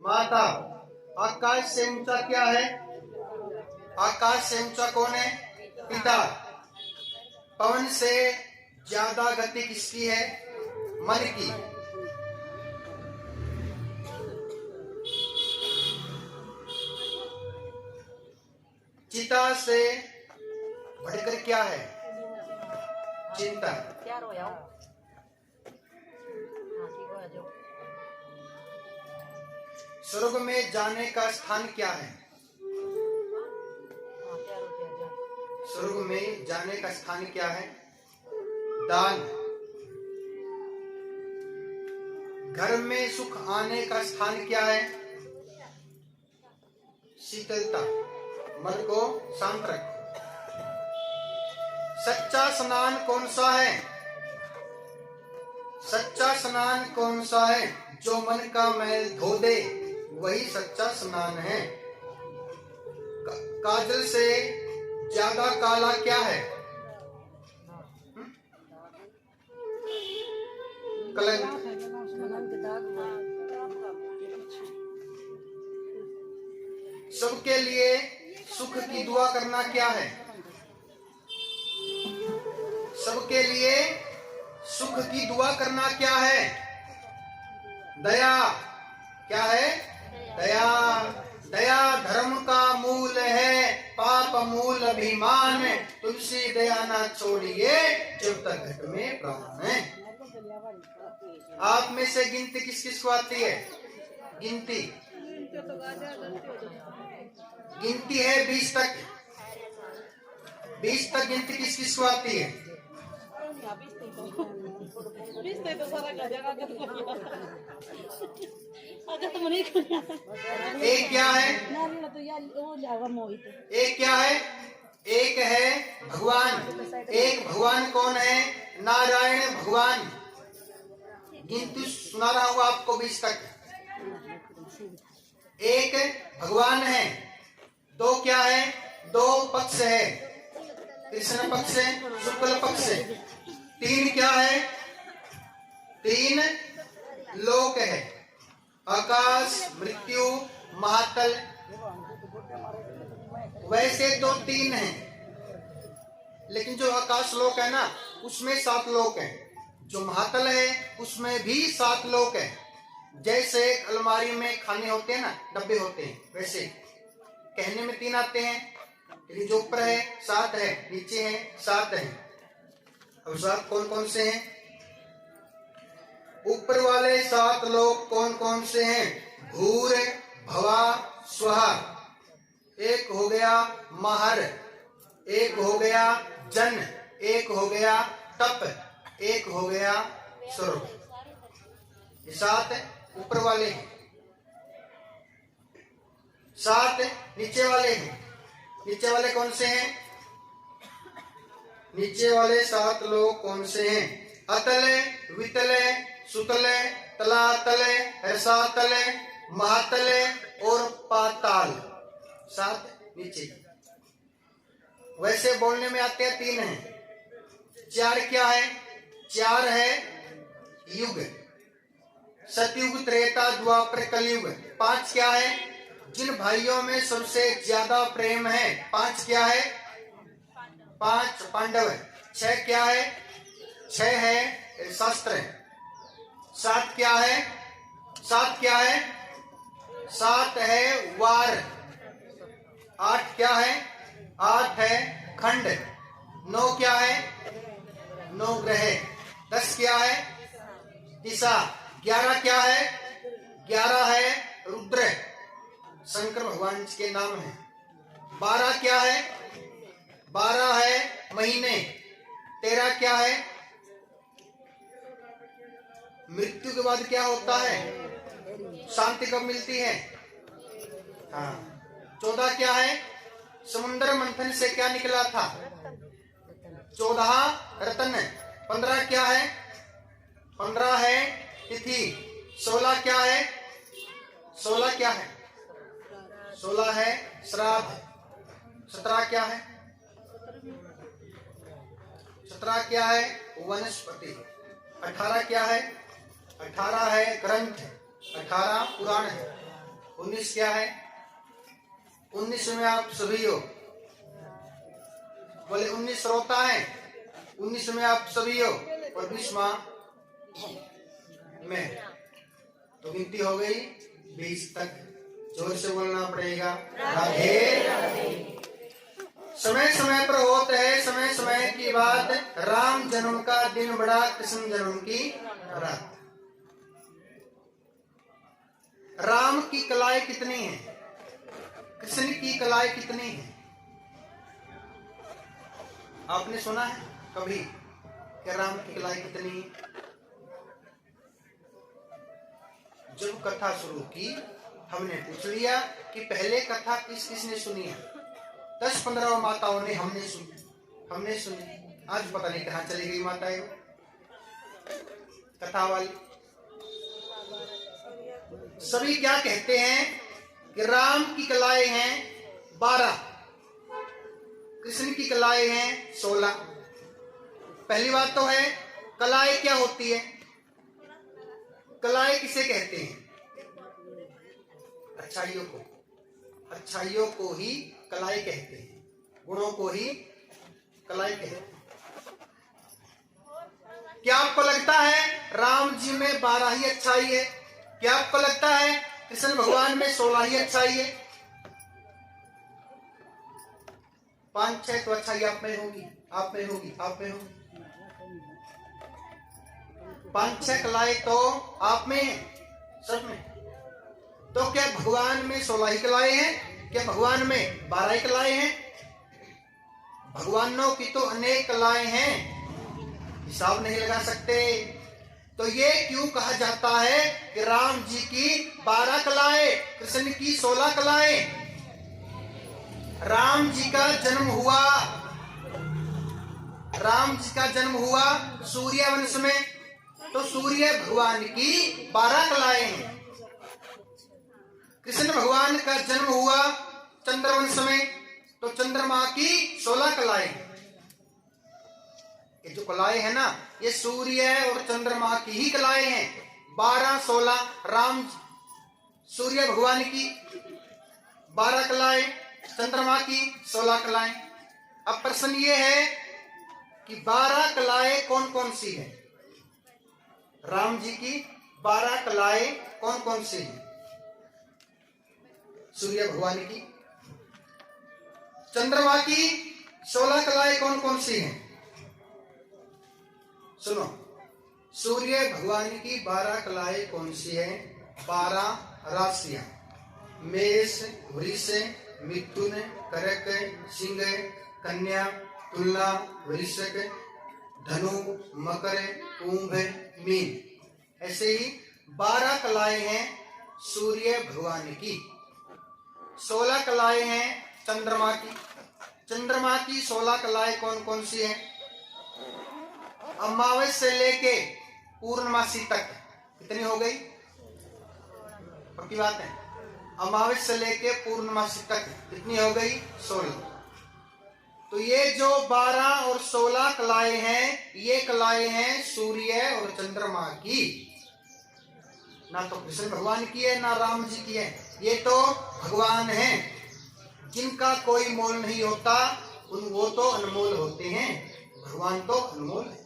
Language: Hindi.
माता। आकाश से ऊंचा क्या है? आकाश से ऊंचा कौन है? पिता। पवन से ज्यादा गति किसकी है? मन की। चिता से बढ़कर क्या है? चिंता। स्वर्ग में जाने का स्थान क्या है? स्वर्ग में जाने का स्थान क्या है? दान। घर में सुख आने का स्थान क्या है? शीतलता। मन को शांत रखो। सच्चा स्नान कौन सा है? सच्चा स्नान कौन सा है? जो मन का मैल धो दे वही सच्चा स्नान है। काजल से ज्यादा काला क्या है? कलंक। सबके लिए सुख की दुआ करना क्या है? सबके लिए सुख की दुआ करना क्या है? दया। क्या है? दया। दया धर्म का मूल है, पाप मूल अभिमान। तुलसी दया ना छोड़िए जब तक घट में प्राण है। आप में से गिनती किस किस को आती है? गिनती। गिनती है 20 तक। 20 तक गिनती किस किस को आती है? एक क्या है? एक क्या है? एक है भगवान। एक भगवान कौन है? नारायण भगवान। गिनती सुना रहा हूँ आपको 20 तक। एक भगवान है। दो क्या है? दो पक्ष है, कृष्ण पक्ष है, शुक्ल पक्ष है। तीन क्या है? तीन लोक है, आकाश, मृत्यु, महातल। वैसे तो तीन है, लेकिन जो आकाश लोक है ना उसमें 7 लोक है। जो महातल है उसमें भी 7 लोक है। जैसे अलमारी में खाने होते हैं ना, डब्बे होते हैं, वैसे कहने में 3 आते हैं, लेकिन जो ऊपर है 7 है, नीचे है 7 है। अब 7 कौन कौन से हैं? ऊपर वाले 7 लोग कौन कौन से हैं? भूर, भवा, स्वहा। एक हो गया महर, एक हो गया जन, एक हो गया तप, एक हो गया स्वर्ग। ये 7 ऊपर वाले हैं, 7 नीचे वाले हैं। नीचे वाले कौन से हैं? नीचे वाले 7 लोग कौन से हैं? अतले, वितले, सुतले, तलातले, रसातले, महातले और पाताल। 7 नीचे। वैसे बोलने में आते हैं 3 हैं। 4 क्या है? 4 है युग, सतयुग, त्रेता, द्वापर, कलयुग। 5 क्या है? जिन भाइयों में सबसे ज्यादा प्रेम है। 5 क्या है? 5 पांडव। 6 क्या है? 6 है शास्त्र। 7 क्या है? 7 क्या है? 7 है वार। 8 क्या है? 8 है खंड। 9 क्या है? 9 ग्रह। 10 क्या है? दिशा। 11 क्या है? 11 है रुद्र, शंकर भगवान के नाम है। 12 क्या है? 12 है महीने। 13 क्या है? मृत्यु के बाद क्या होता है? शांति कब मिलती है? हाँ। 14 क्या है? समुद्र मंथन से क्या निकला था? 14 रत्न। 15 क्या है? 15 है तिथि। 16 क्या है? 16 क्या है? 16 है श्राद्ध। 17 क्या है? 17 क्या है? वनस्पति। 18 क्या है? 18 है ग्रंथ। 18 पुराण है। 19 क्या है? 19 में आप सभी हो, बोले 19 श्रोता है, 19 में आप सभी हो और 20 माँ में, तो गिनती हो गई 20 तक। जोर से बोलना पड़ेगा राधे। समय समय पर होता है समय समय की बात, राम जन्म का दिन बड़ा कृष्ण जन्म की रात। राम की कलाएं कितनी हैं, कृष्ण की कलाएं कितनी हैं? आपने सुना है कभी कि राम की कलाएं कितनी हैं? जब कथा शुरू की हमने पूछ लिया कि पहले कथा किस किसने सुनी है। 10-15 माताओं ने हमने सुनी। आज पता नहीं कहाँ चली गई माताएं कथा वाली। सभी क्या कहते हैं कि राम की कलाएं हैं 12, कृष्ण की कलाएं हैं 16। पहली बात तो है कलाएं क्या होती है? कलाएं किसे कहते हैं? अच्छाइयों को ही कलाएं कहते हैं, गुणों को ही कलाएं कहते हैं। क्या आपको लगता है राम जी में 12 ही अच्छाई है? क्या आपको लगता है कृष्ण भगवान में 16 ही अच्छाई है? 5-6 तो अच्छाई आप में होगी, आप में होगी। 5-6 कलाएं तो आप में है, सब में। तो क्या भगवान में 16 ही कलाएं हैं? क्या भगवान में 12 ही कलाएं हैं? भगवानों की तो अनेक कलाएं हैं, हिसाब नहीं लगा सकते। तो ये क्यों कहा जाता है कि राम जी की 12 कलाएं, कृष्ण की 16 कलाएं? राम जी का जन्म हुआ सूर्य वंश में, तो सूर्य भगवान की 12 कलाएं हैं। कृष्ण भगवान का जन्म हुआ चंद्रवंश में, तो चंद्रमा की 16 कलाएं। ये जो कलाएं है ना, ये सूर्य और चंद्रमा की ही कलाएं हैं। 12-16 राम सूर्य भगवान की 12 कलाएं, चंद्रमा की 16 कलाएं। अब प्रश्न ये है कि 12 कलाएं कौन कौन सी है? राम जी की 12 कलाएं कौन कौन सी है? सूर्य भगवान की। चंद्रमा की 16 कलाएं कौन कौन सी हैं? सुनो, सूर्य भगवान की 12 कलाएं कौन सी हैं? 12 राशियां, मेष, वृष, मिथुन, कर्क, सिंह, कन्या, तुला, वृश्चिक, धनु, मकर, कुंभ, मीन। ऐसे ही 12 कलाएं हैं सूर्य भगवान की। 16 कलाएं हैं चंद्रमा की। चंद्रमा की 16 कलाएं कौन कौन सी हैं? अमावस से लेके पूर्णमासी तक कितनी हो गई? पक्की बात है, अमावस से लेके पूर्णमासी तक कितनी हो गई? 16। तो ये जो 12 और 16 कलाएं हैं, ये कलाएं हैं सूर्य और चंद्रमा की, ना तो कृष्ण भगवान की है ना राम जी की है। ये तो भगवान हैं जिनका कोई मोल नहीं होता, वो तो अनमोल होते हैं। भगवान तो अनमोल है।